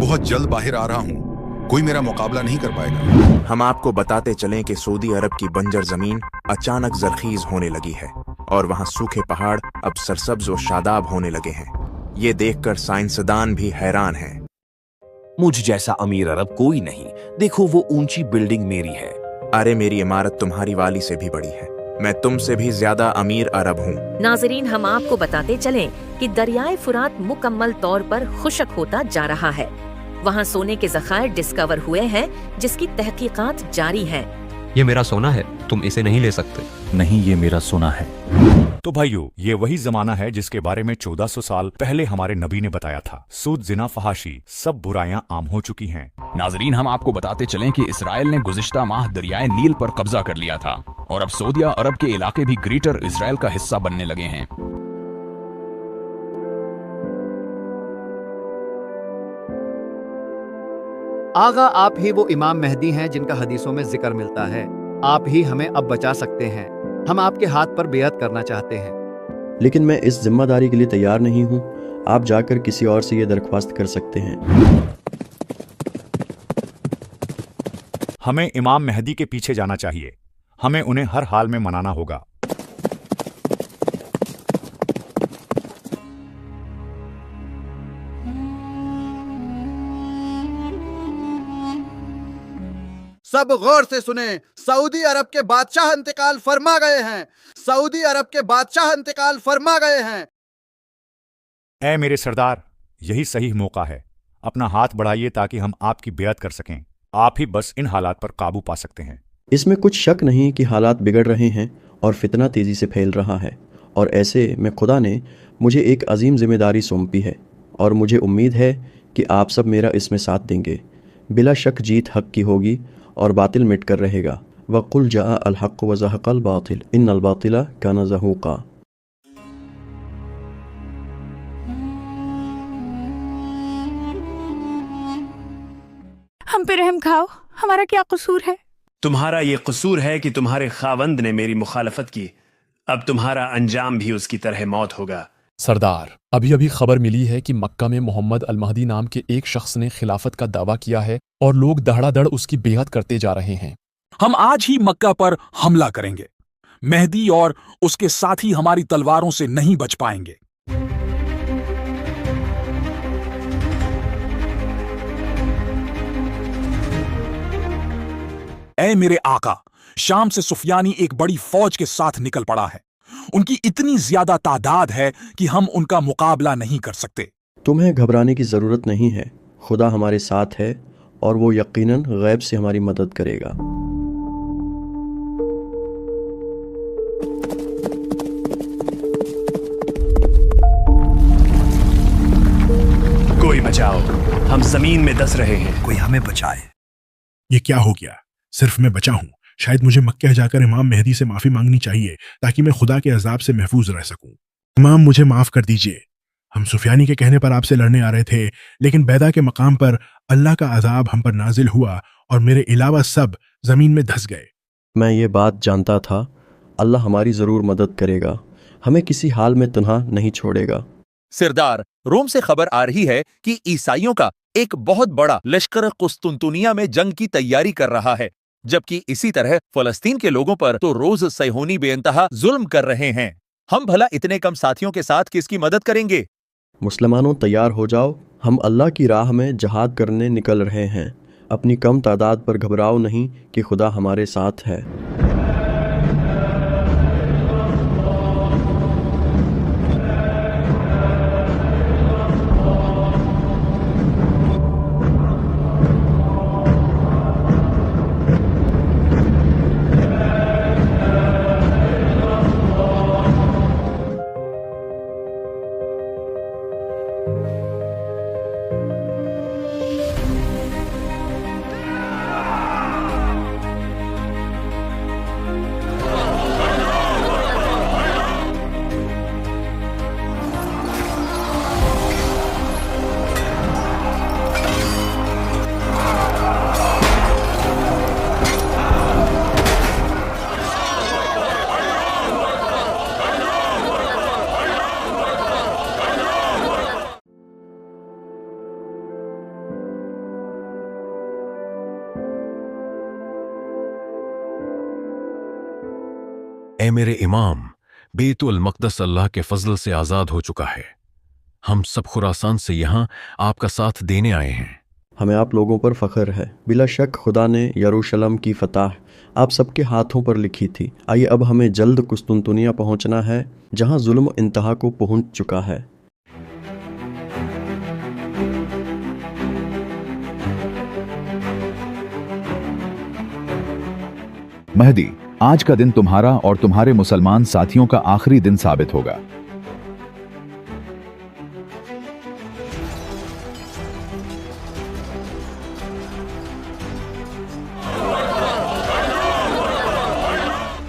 बहुत जल्द बाहर आ रहा हूँ, कोई मेरा मुकाबला नहीं कर पाएगा। हम आपको बताते चलें कि सऊदी अरब की बंजर जमीन अचानक जरखीज होने लगी है और वहाँ सूखे पहाड़ अब सरसब्ज और शादाब होने लगे हैं। ये देखकर साइंसदान भी हैरान हैं। मुझ जैसा अमीर अरब कोई नहीं, देखो वो ऊंची बिल्डिंग मेरी है। अरे मेरी इमारत तुम्हारी वाली से भी बड़ी है, मैं तुमसे भी ज्यादा अमीर अरब हूँ। नाजरीन, हम आपको बताते चलें कि दरियाए फुरात मुकम्मल तौर पर खुश्क होता जा रहा है। वहाँ सोने के ज़खायर डिस्कवर हुए हैं जिसकी तहकीकात जारी हैं। ये मेरा सोना है, तुम इसे नहीं ले सकते। नहीं, ये मेरा सोना है। तो भाइयों, ये वही जमाना है जिसके बारे में 1400 साल पहले हमारे नबी ने बताया था। सूद, जिना, फहाशी, सब बुराइयां आम हो चुकी हैं। नाजरीन, हम आपको बताते चलें कि इसराइल ने गुज़िश्ता माह दरियाए नील पर कब्जा कर लिया था और अब सऊदी अरब के इलाके भी ग्रेटर इसराइल का हिस्सा बनने लगे हैं। आगा, आप ही वो इमाम मेहदी हैं जिनका हदीसों में जिक्र मिलता है। आप ही हमें अब बचा सकते हैं। हम आपके हाथ पर बेअत करना चाहते हैं। लेकिन मैं इस जिम्मेदारी के लिए तैयार नहीं हूँ। आप जाकर किसी और से ये दरख्वास्त कर सकते हैं। हमें इमाम मेहदी के पीछे जाना चाहिए। हमें उन्हें हर हाल में मनाना होगा। सब गौर से सुने, सऊदी अरब के बादशाह इंतकाल फरमा गए हैं। सऊदी अरब के बादशाह इंतकाल फरमा गए हैं। ऐ मेरे सरदार, यही सही मौका है। अपना हाथ बढ़ाइए ताकि हम आपकी बेअत कर सकें। आप ही बस इन हालात पर काबू पा सकते हैं। इसमें कुछ शक नहीं कि हालात बिगड़ रहे हैं और फितना तेजी से फैल रहा है, और ऐसे में खुदा ने मुझे एक अजीम जिम्मेदारी सौंपी है और मुझे उम्मीद है कि आप सब मेरा इसमें साथ देंगे। बिला शक जीत हक की होगी और बातिल मिट कर रहेगा। वक़ुल जाअ अल हक़्क़ु व ज़हक़ल बातिल इन्नल बातिला काना ज़हूक़ा। हम पे रहम खाओ, हमारा क्या कसूर है? तुम्हारा ये कसूर है कि तुम्हारे खावंद ने मेरी मुखालफत की। अब तुम्हारा अंजाम भी उसकी तरह मौत होगा। सरदार, अभी अभी खबर मिली है कि मक्का में मोहम्मद अल महदी नाम के एक शख्स ने खिलाफत का दावा किया है और लोग दहड़ादड़ उसकी बेअत करते जा रहे हैं। हम आज ही मक्का पर हमला करेंगे। मेहदी और उसके साथी हमारी तलवारों से नहीं बच पाएंगे। ऐ मेरे आका, शाम से सुफियानी एक बड़ी फौज के साथ निकल पड़ा है। उनकी इतनी ज्यादा तादाद है कि हम उनका मुकाबला नहीं कर सकते। तुम्हें घबराने की ज़रूरत नहीं है। खुदा हमारे साथ है और वो यकीनन गैब से हमारी मदद करेगा। कोई बचाओ, हम जमीन में दस रहे हैं। कोई हमें बचाए। ये क्या हो गया? सिर्फ मैं बचा हूँ। शायद मुझे मक्का जाकर इमाम मेहदी से माफ़ी मांगनी चाहिए ताकि मैं खुदा के अजाब से महफूज रह सकूं। इमाम, मुझे माफ़ कर दीजिए। हम सुफियानी के कहने पर आपसे लड़ने आ रहे थे, लेकिन बैदा के मकाम पर अल्लाह का अजाब हम पर नाजिल हुआ और मेरे अलावा सब ज़मीन में धंस गए। मैं ये बात जानता था। अल्लाह हमारी ज़रूर मदद करेगा, हमें किसी हाल में तन्हा नहीं छोड़ेगा। सरदार, रोम से खबर आ रही है कि ईसाइयों का एक बहुत बड़ा लश्कर कुस्तुनतुनिया में जंग की तैयारी कर रहा है, जबकि इसी तरह फलस्तीन के लोगों पर तो रोज सैहोनी बेइंतहा जुल्म कर रहे हैं। हम भला इतने कम साथियों के साथ किसकी मदद करेंगे? मुसलमानों, तैयार हो जाओ। हम अल्लाह की राह में जहाद करने निकल रहे हैं। अपनी कम तादाद पर घबराओ नहीं कि खुदा हमारे साथ है। اے میرے امام، بیت المقدس اللہ کے فضل سے آزاد ہو چکا ہے۔ ہم سب خراسان سے یہاں آپ کا ساتھ دینے آئے ہیں۔ ہمیں آپ لوگوں پر فخر ہے۔ بلا شک خدا نے یروشلم کی فتح آپ سب کے ہاتھوں پر لکھی تھی۔ آئیے اب ہمیں جلد قسطنطنیہ پہنچنا ہے، جہاں ظلم انتہا کو پہنچ چکا ہے۔ مہدی، آج کا دن تمہارا اور تمہارے مسلمان ساتھیوں کا آخری دن ثابت ہوگا۔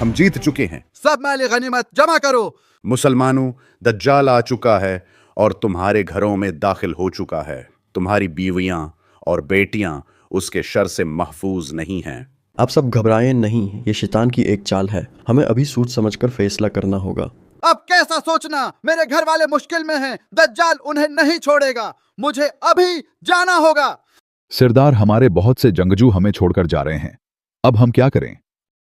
ہم جیت چکے ہیں۔ سب مال غنیمت جمع کرو۔ مسلمانوں، دجال آ چکا ہے اور تمہارے گھروں میں داخل ہو چکا ہے۔ تمہاری بیویاں اور بیٹیاں اس کے شر سے محفوظ نہیں ہیں۔ آپ سب گھبرائیں نہیں، یہ شیطان کی ایک چال ہے۔ ہمیں ابھی سوچ سمجھ کر فیصلہ کرنا ہوگا۔ اب کیسا سوچنا؟ میرے گھر والے مشکل میں ہیں، دجال انہیں نہیں چھوڑے گا، مجھے ابھی جانا ہوگا۔ سردار، ہمارے بہت سے جنگجو ہمیں چھوڑ کر جا رہے ہیں، اب ہم کیا کریں؟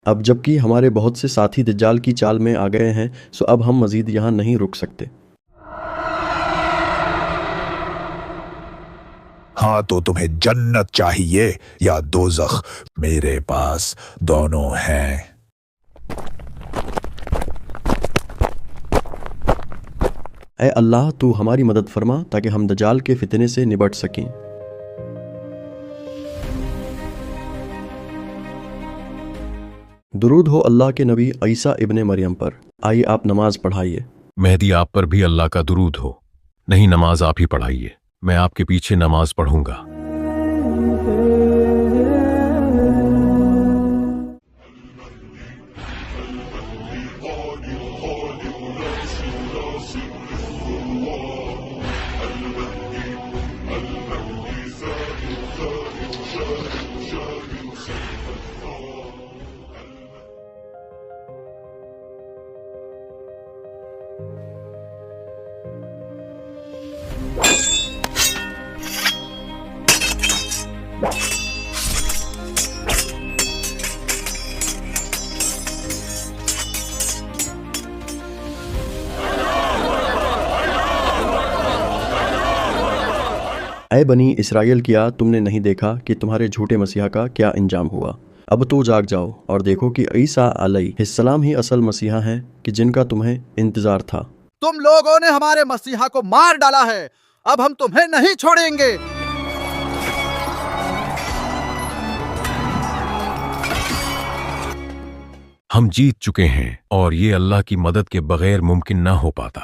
اب جبکہ ہمارے بہت سے ساتھی دجال کی چال میں آ گئے ہیں، سو اب ہم مزید یہاں نہیں رک سکتے۔ ہاں تو تمہیں جنت چاہیے یا دوزخ؟ میرے پاس دونوں ہیں۔ اے اللہ، تو ہماری مدد فرما تاکہ ہم دجال کے فتنے سے نبٹ سکیں۔ درود ہو اللہ کے نبی عیسیٰ ابن مریم پر۔ آئیے آپ نماز پڑھائیے۔ مہدی، آپ پر بھی اللہ کا درود ہو۔ نہیں، نماز آپ ہی پڑھائیے، میں آپ کے پیچھے نماز پڑھوں گا۔ اے بنی اسرائیل، کیا تم نے نہیں دیکھا کہ تمہارے جھوٹے مسیحا کا کیا انجام ہوا؟ اب تو جاگ جاؤ اور دیکھو کہ عیسیٰ علیہ السلام ہی اصل مسیحا ہیں کہ جن کا تمہیں انتظار تھا۔ تم لوگوں نے ہمارے مسیحا کو مار ڈالا ہے، اب ہم تمہیں نہیں چھوڑیں گے۔ ہم جیت چکے ہیں اور یہ اللہ کی مدد کے بغیر ممکن نہ ہو پاتا۔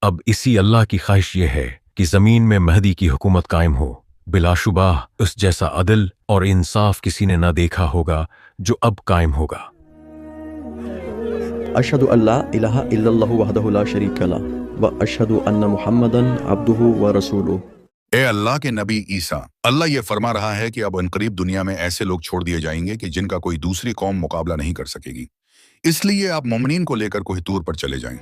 اب اسی اللہ کی خواہش یہ ہے کہ زمین میں مہدی کی حکومت قائم ہو۔ بلا شبہ اس جیسا عدل اور انصاف کسی نے نہ دیکھا ہوگا جو اب قائم ہوگا۔ اشہد ان لا الہ الا اللہ وحدہ لا شریک لہ و اشہد ان محمدًا عبدہ و رسولہ۔ اے اللہ کے نبی عیسیٰ، اللہ یہ فرما رہا ہے کہ اب عنقریب دنیا میں ایسے لوگ چھوڑ دیے جائیں گے کہ جن کا کوئی دوسری قوم مقابلہ نہیں کر سکے گی، اس لیے آپ مومنین کو لے کر کوہ طور پر چلے جائیں۔